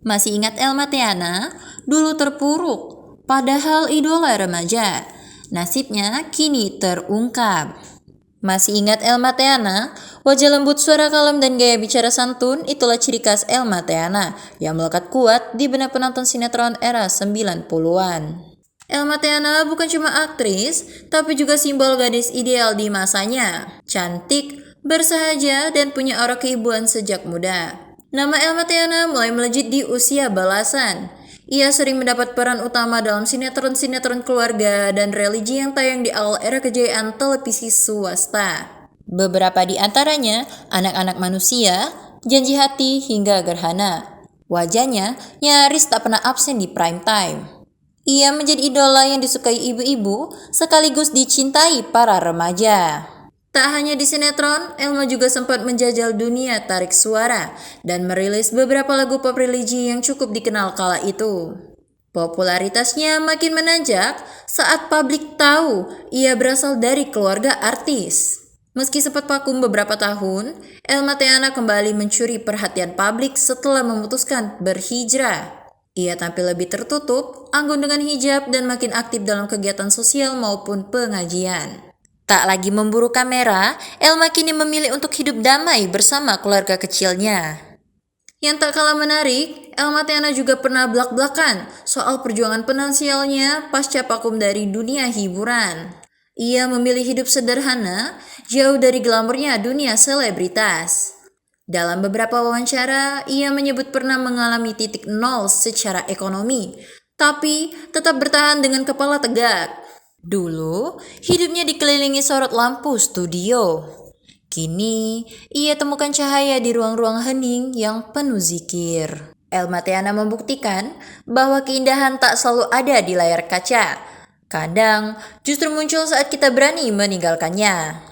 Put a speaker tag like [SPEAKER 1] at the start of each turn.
[SPEAKER 1] Masih ingat Elma Teana? Dulu terpuruk, padahal idola remaja. Nasibnya kini terungkap. Masih ingat Elma Teana? Wajah lembut, suara kalem, dan gaya bicara santun itulah ciri khas Elma Teana yang melekat kuat di benak penonton sinetron era 90-an. Elma Teana bukan cuma aktris, tapi juga simbol gadis ideal di masanya. Cantik, bersahaja, dan punya aura keibuan sejak muda. Nama Elma Teana mulai melejit di usia belasan. Ia sering mendapat peran utama dalam sinetron-sinetron keluarga dan religi yang tayang di awal era kejayaan televisi swasta. Beberapa di antaranya Anak-anak Manusia, Janji Hati, hingga Gerhana. Wajahnya nyaris tak pernah absen di prime time. Ia menjadi idola yang disukai ibu-ibu sekaligus dicintai para remaja. Tak hanya di sinetron, Elma juga sempat menjajal dunia tarik suara dan merilis beberapa lagu pop religi yang cukup dikenal kala itu. Popularitasnya makin menanjak saat publik tahu ia berasal dari keluarga artis. Meski sempat vakum beberapa tahun, Elma Teana kembali mencuri perhatian publik setelah memutuskan berhijrah. Ia tampil lebih tertutup, anggun dengan hijab, dan makin aktif dalam kegiatan sosial maupun pengajian. Tak lagi memburu kamera, Elma kini memilih untuk hidup damai bersama keluarga kecilnya. Yang tak kalah menarik, Elma Teana juga pernah belak-belakan soal perjuangan finansialnya pasca vakum dari dunia hiburan. Ia memilih hidup sederhana, jauh dari glamornya dunia selebritas. Dalam beberapa wawancara, ia menyebut pernah mengalami titik nol secara ekonomi, tapi tetap bertahan dengan kepala tegak. Dulu, hidupnya dikelilingi sorot lampu studio. Kini, ia temukan cahaya di ruang-ruang hening yang penuh zikir. Elma Teana membuktikan bahwa keindahan tak selalu ada di layar kaca. Kadang, justru muncul saat kita berani meninggalkannya.